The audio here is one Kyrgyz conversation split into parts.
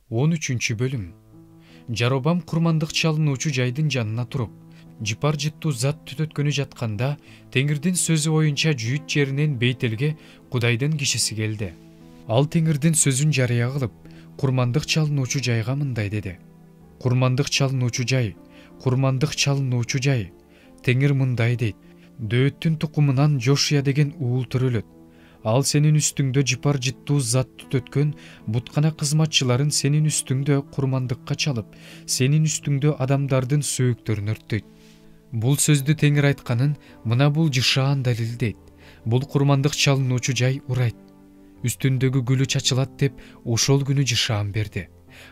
13-бөлүм. Жаробам курмандык чалынуучу жайдын жанына туруп, жыпар жыттуу зат түтөткөнү жатканда, Теңирдин сөзү боюнча жүйүт жеринен Бейтелге Кудайдын кишиси келди. Ал Теңирдин сөзүн жарыя кылып, курмандык чалынуучу жайга мындай деди: Курмандык чалынуучу жай, курмандык чалынуучу жай. Теңир мындай дейт: Дөөттүн тукумунан Жошия деген уул төрөлөт. Ал сенин үстүңдө жыпар жыттуу зат түтөткөн буткана кызматчыларын сенин үстүңдө курмандыкка чалып, сенин үстүңдө адамдардын сөөктөрүн өрттөйт. Бул сөздү Теңир айтканын мына бул жышаан далилдейт. Бул курмандык чалынуучу жай урайт. Үстүндөгү гүлү чачылат деп ошол күнү жышаан берди.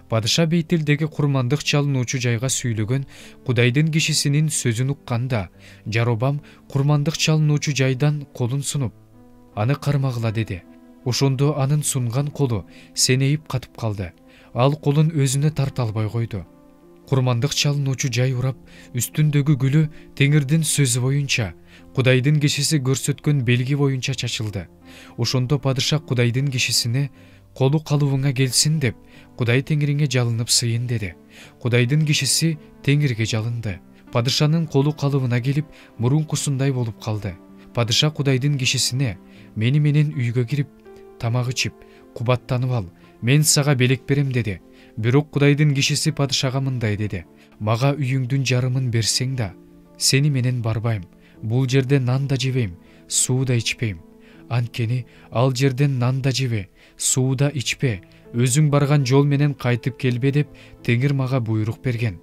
Падыша Бейтелдеги курмандык чалынуучу жайга сүйлөгөн Кудайдын кишисинин сөзүн укканда, Жаробам курмандык чалынуучу жайдан колун сунуп, аны кармагыла деди. Ошондо анын сунган колу сенейип катып калды. Ал колун өзүнө тарта албай койду. Курмандык чалынуучу жай урап, үстүндөгү гүлү Теңирдин сөзү боюнча, Кудайдын кишиси көрсөткөн белги боюнча чачылды. Ошондо падыша Кудайдын кишисине: колу калыбыңа келсин деп, Кудай Теңириңе жалынып сыйын деди. Кудайдын кишиси Теңирге жалынды. Падышанын колу калыбына келип, мурункусундай болуп калды. Падыша Кудайдын кишисине: мени менен үйгө кирип, тамак ичип, кубаттанып ал, мен сага белек берем деди. Бирок Кудайдын кишиси падышага мындай деди: мага үйүңдүн жарымын берсең да, сени менен барбайм. Бул жерде нан да жебейм, суу да ичпейм. Анткени ал жерден нан да жебе, суу да ичпе, өзүң барган жол менен кайтып келбе деп Теңир мага буйрук берген.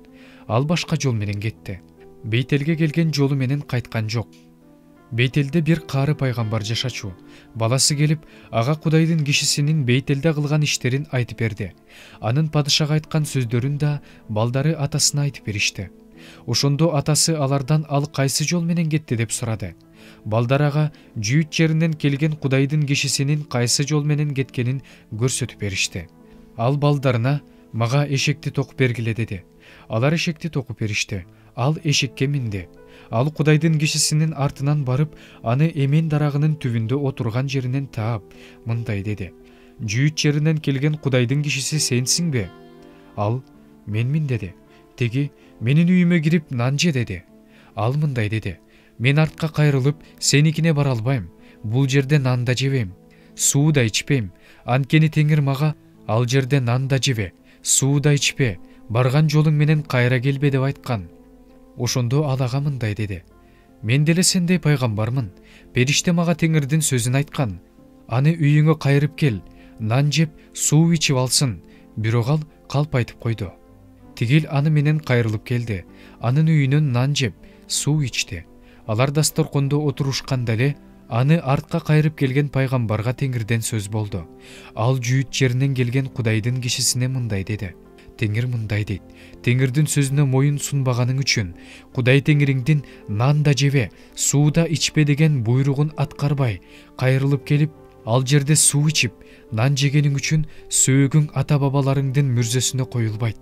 Ал башка жол менен кетти. Бейтелге келген жолу менен кайткан жок. Бейтелде бир каары пайгамбар жашачу. Баласы келип, ага Кудайдын кишисинин Бейтелде кылган иштерин айтып берди. Анын падышага айткан сөздөрүн да балдары атасына айтып беришти. Ошондо атасы алардан ал кайсы жол менен кетти деп сурады. Балдар ага жүйүт жеринен келген Кудайдын кишисинин кайсы жол менен кеткенин көрсөтүп беришти. Ал балдарына: мага эшекти токуп бергиле деди. Алар эшекти токуп беришти. Ал эшекке минди. Ал Кудайдын кишисинин артынан барып, аны эмен дарагынын түбүндө отурган жеринен таап, мындай деди: жүйүт жеринен келген Кудайдын кишиси сенсиңби? Ал: менмин деди. Теги: менин үйүмө кирип нан же деди. Ал мындай деди: мен артка кайрылып, сеникине бара албайм. Бул жерде нан да жебейм, суу да ичпейм. Анткени Теңир мага: ал жерде нан да жебе, суу да ичпе, барган жолуң менен кайра келбе деп айткан. Ошондо ал ага мындай деди: мен деле сендей пайгамбармын. Периште мага Теңирдин сөзүн айткан. Аны үйүңө кайрып кел, нан жеп, суу ичип алсын. Бирок ал калп айтып койду. Тигил аны менен кайрылып келди. Анын үйүнөн нан жеп, суу ичти. Алар дасторкондо отурушканда эле аны артка кайрып келген пайгамбарга Теңирден сөз болду. Ал жүйүт жеринен келген Кудайдын кишисине мындай деди. Теңир мындай дейт: Теңирдин сөзүнө моюн сунбаганың үчүн, Кудай Теңириңдин нан да жебе, суу да ичпе деген буйругун аткарбай, кайрылып келип, ал жерде суу ичип, нан жегениң үчүн сөөгүң ата бабаларыңдын мүрзөсүнө коюлбайт.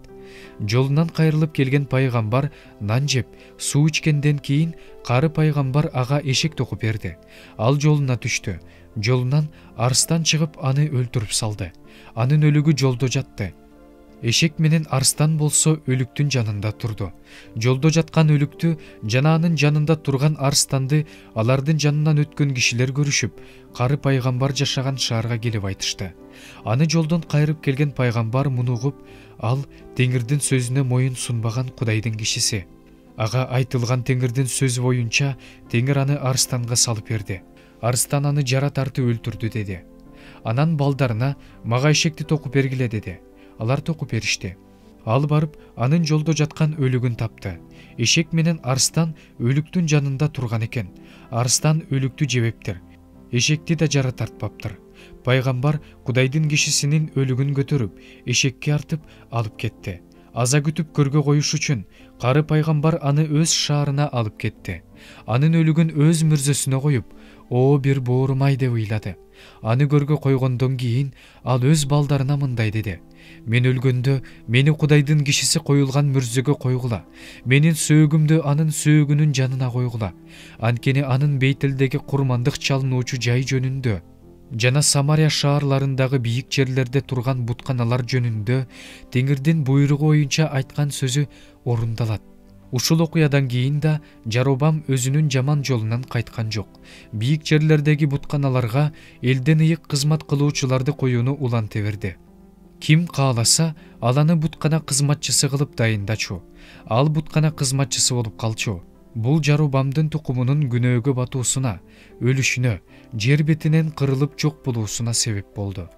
Жолунан кайрылып келген пайгамбар нан жеп, суу ичкенден кийин кары пайгамбар ага эшек токуп берди. Ал жолуна түштү. Жолунан арстан чыгып аны өлтүрүп салды. Анын өлүгү жолдо жатты. Эшек менен арстан болсо өлүктүн жанында турду. Жолдо жаткан өлүктү жана анын жанында турган арстанды алардын жанынан өткөн кишилер көрүшүп, кары пайгамбар жашаган шаарга келип айтышты. Аны жолдон кайрып келген пайгамбар муну угуп, ал Теңирдин сөзүнө моюн сунбаган Кудайдын кишиси. Ага айтылган Теңирдин сөзү боюнча Теңир аны арстанга салып берди. Арстан аны жара тартып өлтүрдү деди. Анан балдарына: мага эшекти токуп бергиле деди. Алар токуп беришти. Ал барып, анын жолдо жаткан өлүгүн тапты. Эшек менен арстан өлүктүн жанында турган экен. Арстан өлүктү жебептир. Эшекти да жара тартпаптыр. Пайгамбар Кудайдын кишисинин өлүгүн көтөрүп, эшекке артып алып кетти. Аза күтүп көргө коюш үчүн кары пайгамбар аны өз шаарына алып кетти. Анын өлүгүн өз мүрзөсүнө коюп, о бир боорум-ай деп ыйлады. Аны көргө койгондон кийин ал өз балдарына мындай деди: мен өлгөндө мени Кудайдын кишиси коюлган мүрзөгө койгула. Менин сөөгүмдү анын сөөгүнүн жанына койгула. Анткени анын Бейтелдеги курмандык чалынуучу жай жөнүндө жана Самария шаарларындагы бийик жерлерде турган бутканалар жөнүндө Теңирдин буйругу боюнча айткан сөзү орундалат. Ушул окуядан кийин да Жаробам өзүнүн жаман жолунан кайткан жок. Бийик жерлердеги бутканаларга элден ыйык кызмат кылуучуларды коюуну уланта берди. Ким кааласа, ал аны буткана кызматчысы кылып дайындачу. Ал буткана кызматчысы болуп калчу. Бул Жаробамдын тукумунун күнөөгө батуусуна, өлүшүнө, жер бетинен кырылып жок болуусуна себеп болду.